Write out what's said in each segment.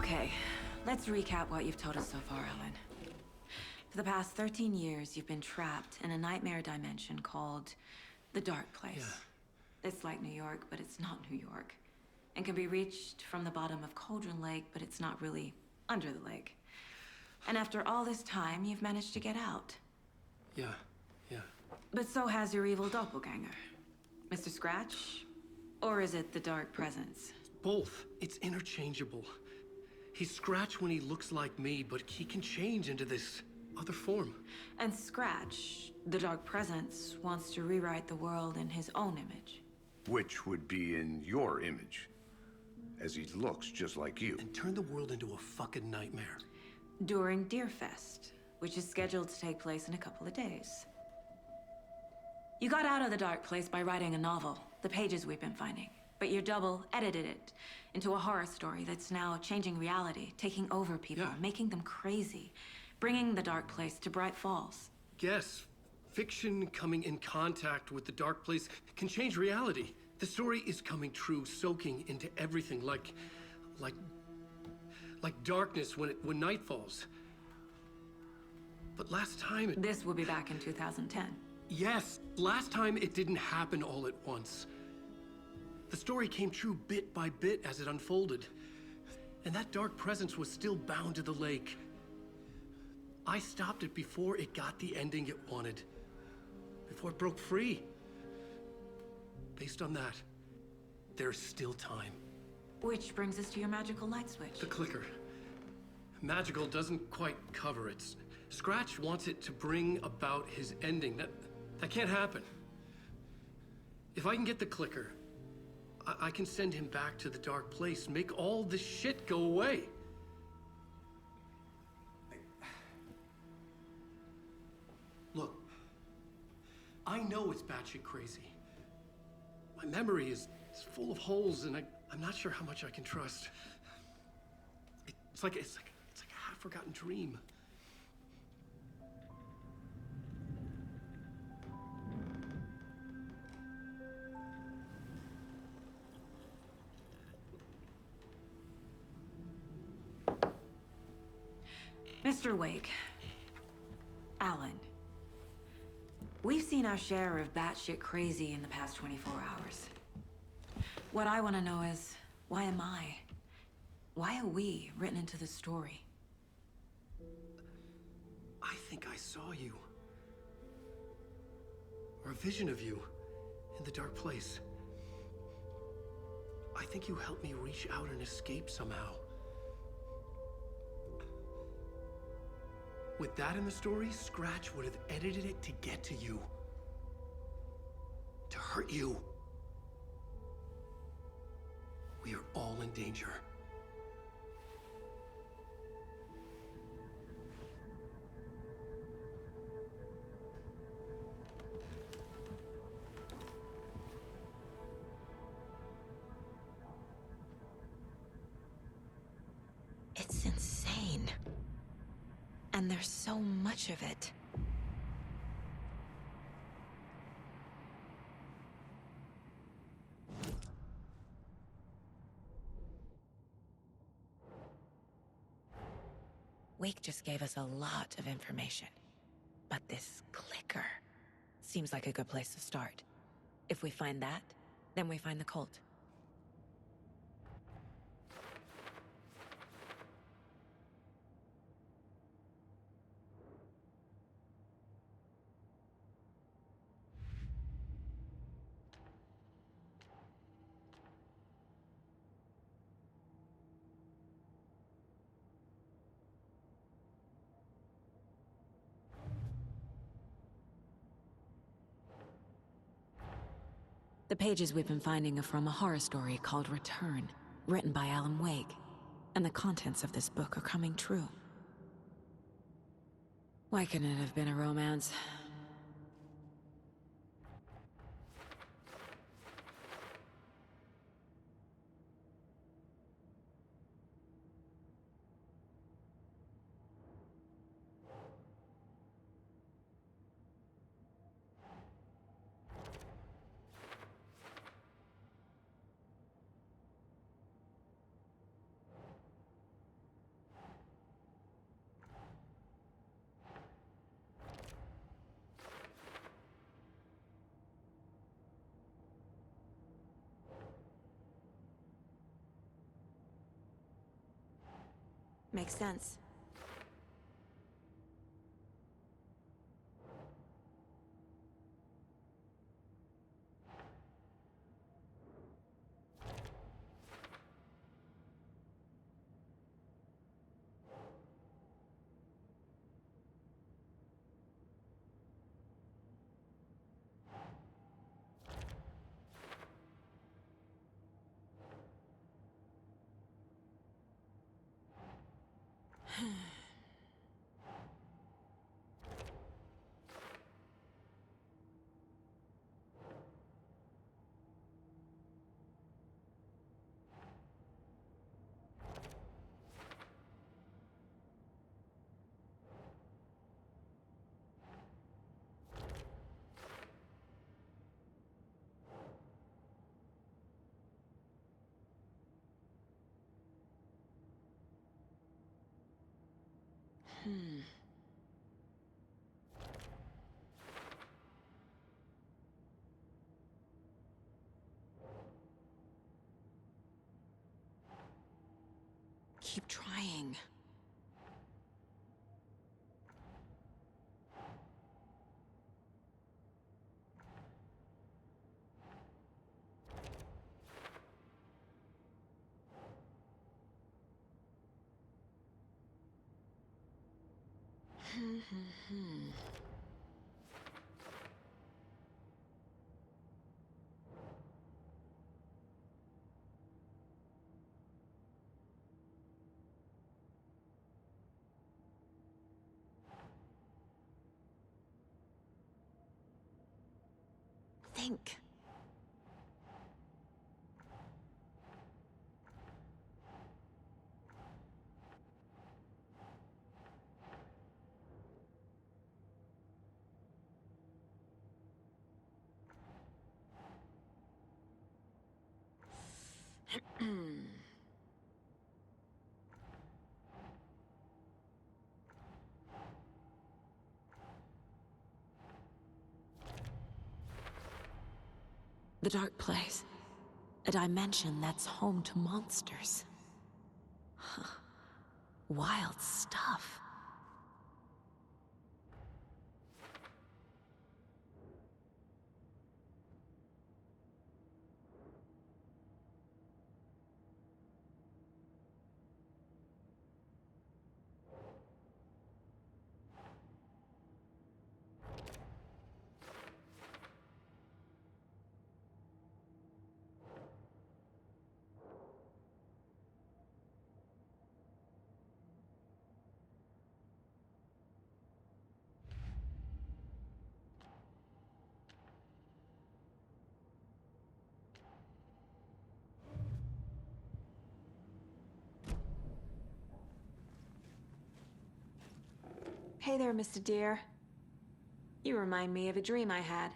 Okay, let's recap what you've told us so far, Alan. For the past 13 years, you've been trapped in a nightmare dimension called the Dark Place. Yeah. It's like New York, but it's not New York. And can be reached from the bottom of Cauldron Lake, but it's not really under the lake. And after all this time, you've managed to get out. Yeah. But so has your evil doppelganger. Mr. Scratch? Or is it the Dark Presence? Both. It's interchangeable. He's Scratch when he looks like me, but he can change into this other form. And Scratch, the Dark Presence, wants to rewrite the world in his own image. Which would be in your image, as he looks just like you. And turn the world into a fucking nightmare. During Deerfest, which is scheduled to take place in a couple of days. You got out of the Dark Place by writing a novel, The Pages We've Been Finding. But your double edited it into a horror story that's now changing reality, taking over people, making them crazy, bringing the Dark Place to Bright Falls. Yes, fiction coming in contact with the Dark Place can change reality. The story is coming true, soaking into everything like darkness when night falls. But last time This will be back in 2010. Yes, last time it didn't happen all at once. The story came true bit by bit as it unfolded. And that dark presence was still bound to the lake. I stopped it before it got the ending it wanted. Before it broke free. Based on that, there's still time. Which brings us to your magical light switch. The clicker. Magical doesn't quite cover it. Scratch wants it to bring about his ending. That can't happen. If I can get the clicker, I can send him back to the Dark Place, make all this shit go away. Look, I know it's batshit crazy. My memory is full of holes, and I'm not sure how much I can trust. It's like a half-forgotten dream. Mr. Wake. Alan. We've seen our share of batshit crazy in the past 24 hours. What I want to know is, why am I? Why are we written into the story? I think I saw you. Or a vision of you in the Dark Place. I think you helped me reach out and escape somehow. With that in the story, Scratch would have edited it to get to you. To hurt you. We are all in danger. It's insane. And there's so much of it. Wake just gave us a lot of information. But this clicker seems like a good place to start. If we find that, then we find the cult. The pages we've been finding are from a horror story called Return, written by Alan Wake. And the contents of this book are coming true. Why couldn't it have been a romance? Makes sense. Keep trying. Think. The Dark Place. A dimension that's home to monsters. Huh. Wild stuff. Hey there, Mr. Deer. You remind me of a dream I had.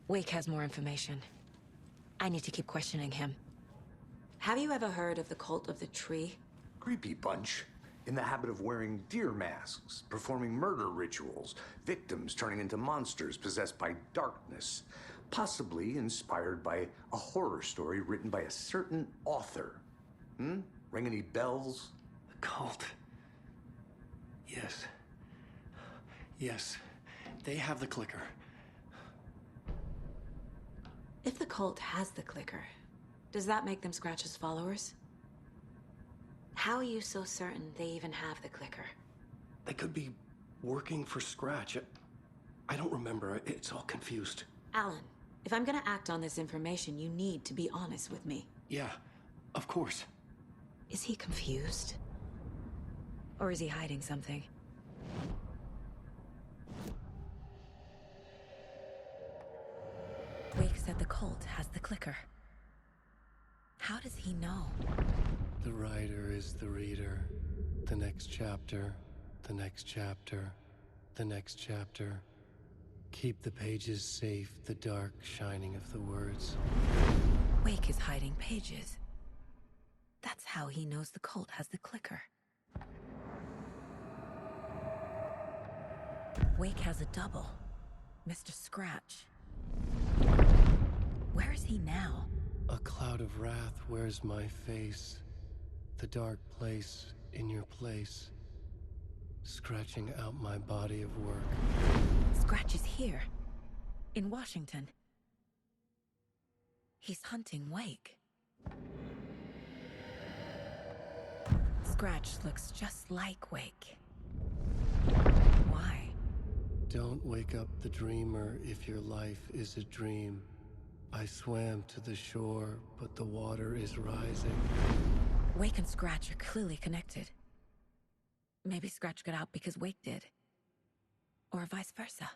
Wake has more information. I need to keep questioning him. Have you ever heard of the Cult of the Tree? Creepy bunch. In the habit of wearing deer masks, performing murder rituals, victims turning into monsters possessed by darkness. Possibly inspired by a horror story written by a certain author. Ring any bells? The cult. Yes. Yes. They have the clicker. If the cult has the clicker, does that make them Scratch's followers? How are you so certain they even have the clicker? They could be working for Scratch. I don't remember. It's all confused. Alan, if I'm gonna act on this information, you need to be honest with me. Yeah, of course. Is he confused? Or is he hiding something? Wake said the cult has the clicker. How does he know? The writer is the reader. The next chapter, the next chapter, the next chapter. Keep the pages safe, the dark shining of the words. Wake is hiding pages. That's how he knows the cult has the clicker. Wake has a double. Mr. Scratch. Where is he now? A cloud God of wrath wears my face, the dark place in your place, scratching out my body of work. Scratch is here, in Washington. He's hunting Wake. Scratch looks just like Wake. Why? Don't wake up the dreamer if your life is a dream. I swam to the shore, but the water is rising. Wake and Scratch are clearly connected. Maybe Scratch got out because Wake did. Or vice versa.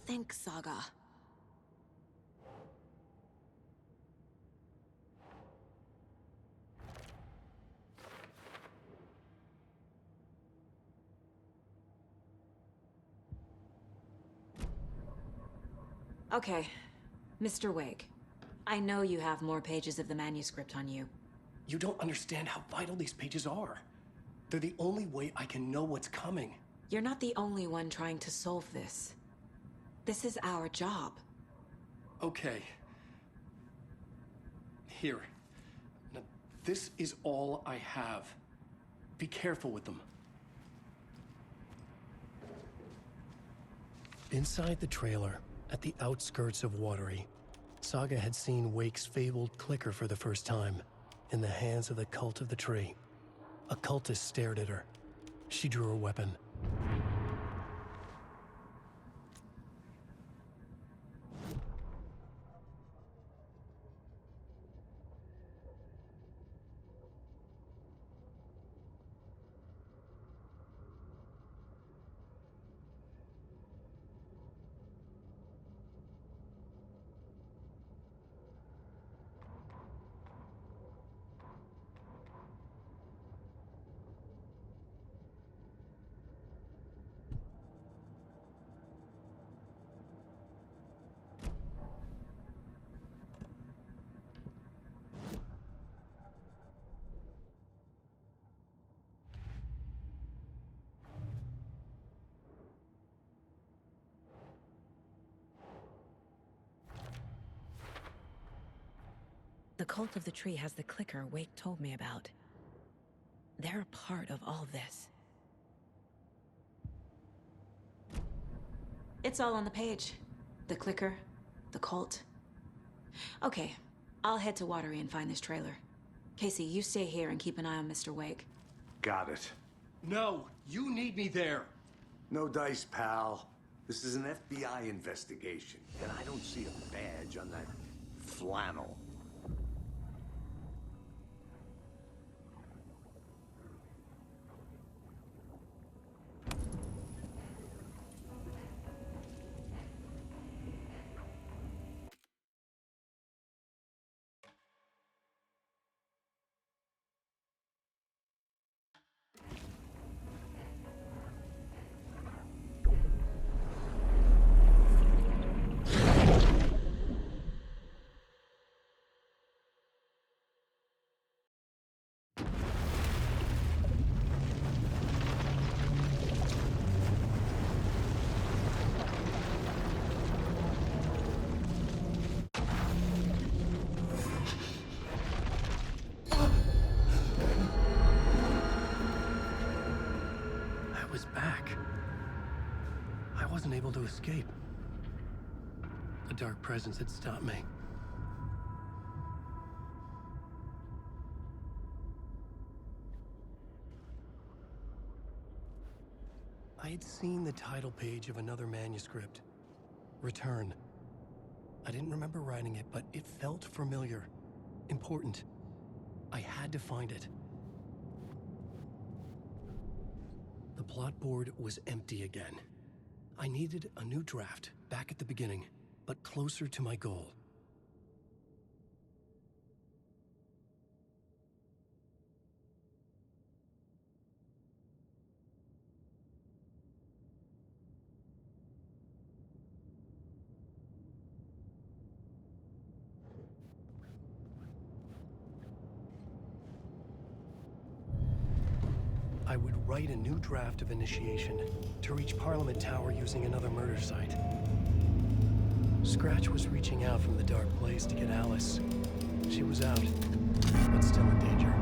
Think, Saga. Okay, Mr. Wake. I know you have more pages of the manuscript on you. You don't understand how vital these pages are. They're the only way I can know what's coming. You're not the only one trying to solve this. This is our job. Okay. Here. Now, this is all I have. Be careful with them. Inside the trailer, at the outskirts of Watery, Saga had seen Wake's fabled clicker for the first time, in the hands of the Cult of the Tree. A cultist stared at her. She drew her weapon. The Cult of the Tree has the clicker Wake told me about. They're a part of all this. It's all on the page. The clicker, the cult. Okay, I'll head to Watery and find this trailer. Casey, you stay here and keep an eye on Mr. Wake. Got it. No, you need me there. No dice, pal. This is an FBI investigation, and I don't see a badge on that flannel. Able to escape. A dark presence had stopped me. I had seen the title page of another manuscript. Return. I didn't remember writing it, but it felt familiar. Important. I had to find it. The plot board was empty again. I needed a new draft, back at the beginning, but closer to my goal. I would write a new draft of initiation to reach Parliament Tower using another murder site. Scratch was reaching out from the Dark Place to get Alice. She was out, but still in danger.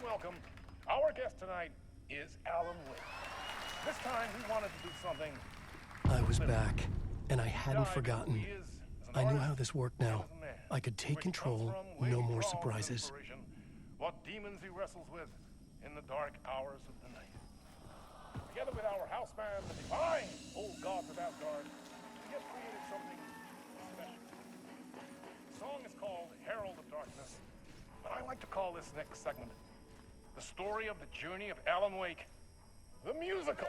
Welcome. Our guest tonight is Alan Wake. This time he wanted to do something. I was back, and I hadn't forgotten. I knew how this worked now. I could take control, no more surprises. What demons he wrestles with in the dark hours of the night. Together with our house band, the divine old gods of Asgard, we have created something special. The song is called Herald of Darkness, but I like to call this next segment the story of the journey of Alan Wake, the musical.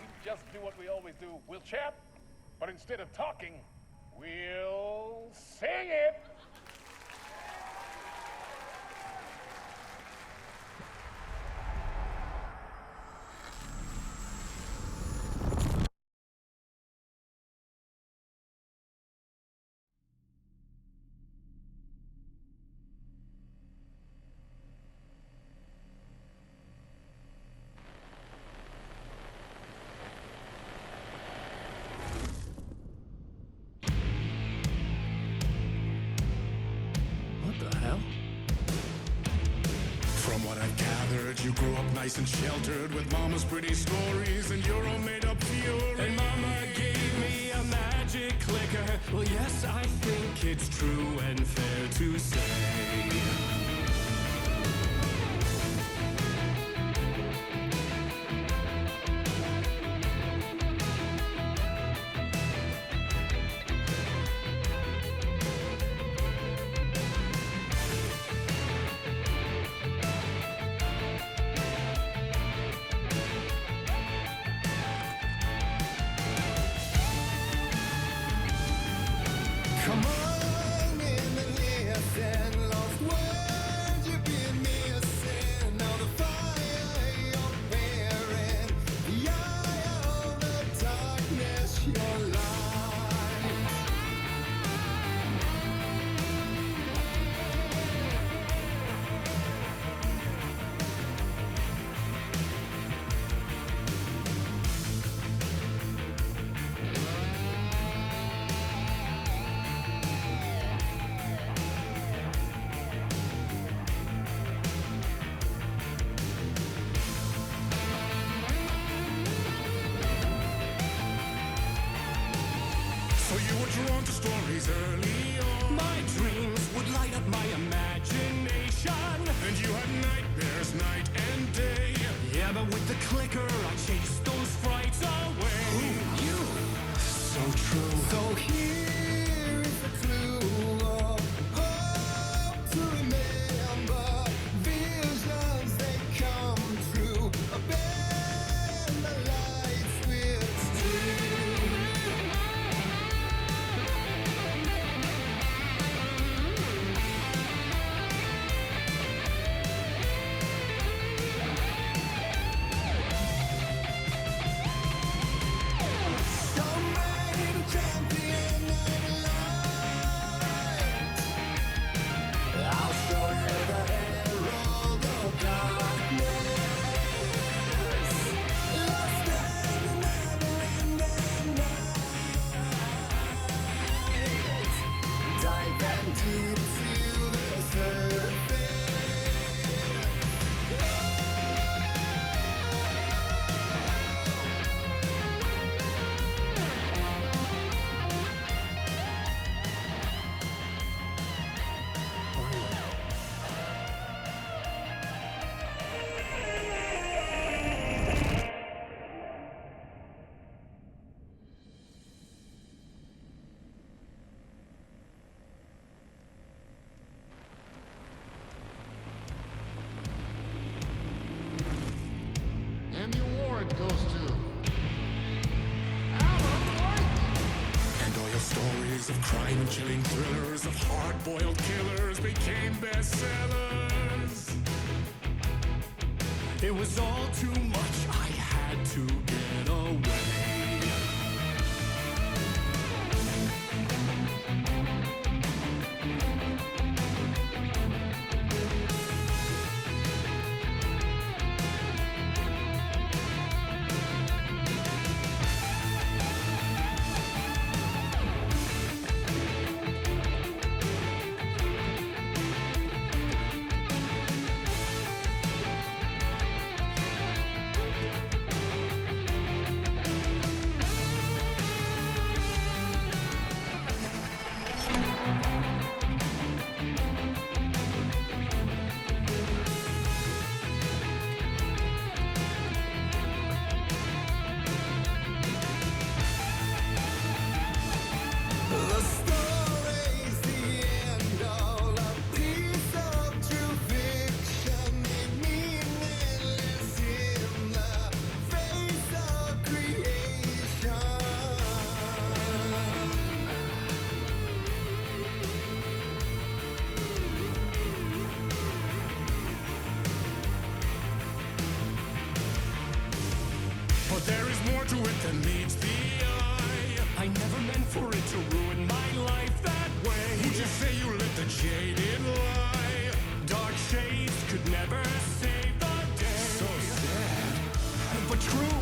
We just do what we always do. We'll chat, but instead of talking, we'll sing it. From what I've gathered, you grew up nice and sheltered with mama's pretty stories and your own made-up fury. And mama gave me a magic clicker. Well, yes, I think it's true and fair to say. Come on in and listen, lost words you've been missing. Now the fire you're bearing, the eye of the darkness, your light. So you were drawn to stories early on. My dreams would light up my imagination. And you had nightmares night and day. Yeah, but with the clicker, I chased those frights away. Who knew? So true. So here is the clue of hope to remember. Visions, they come true. Bend the lights with steel. And the award goes to Alan Wake. And all your stories stories of crime and chilling thrillers, of hard-boiled killers became bestsellers. It was all too much, I had to get away. But there is more to it than meets the eye. I never meant for it to ruin my life that way. Would you say you let the jaded lie? Dark shades could never save the day. So sad, but true.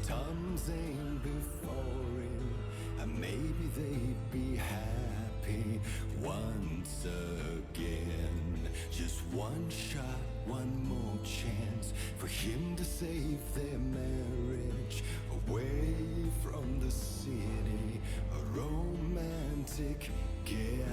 Tom Zane before him, and maybe they'd be happy once again. Just one shot, one more chance for him to save their marriage. Away from the city, a romantic getaway.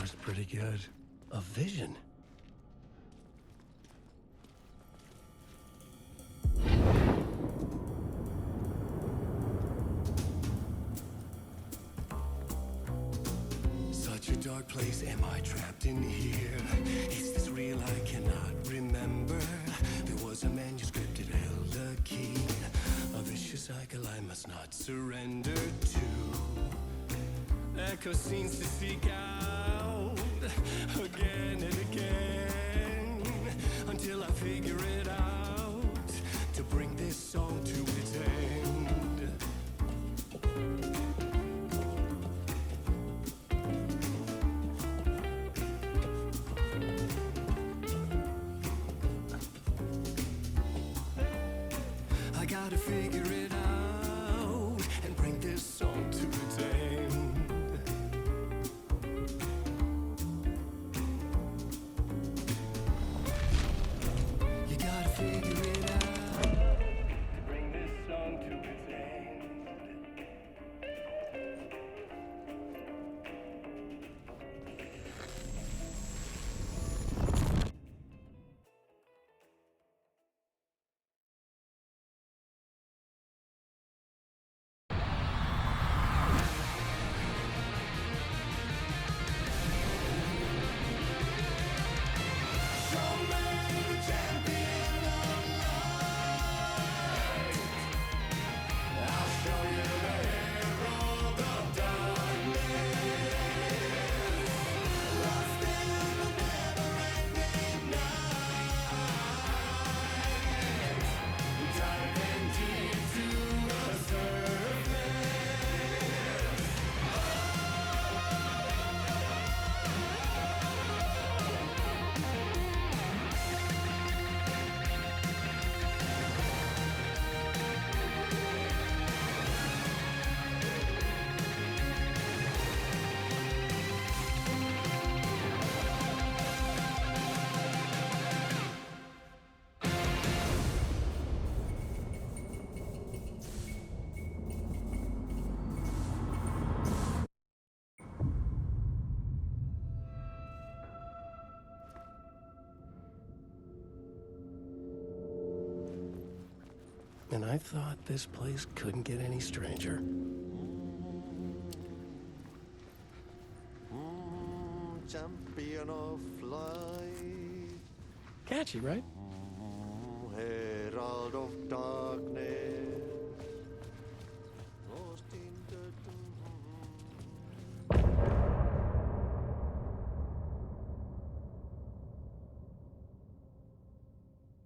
was pretty good. A vision. Such a dark place, am I trapped in here? Is this real? I cannot remember. There was a manuscript, it held a key. A vicious cycle I must not surrender to. Echo scenes to seek out again and again until I figure it out to bring this song to its end. I gotta figure it out and bring this song to its end. You gotta figure it out to bring this song to its end. And I thought this place couldn't get any stranger. Champion of light, Catchy, right? herald of darkness.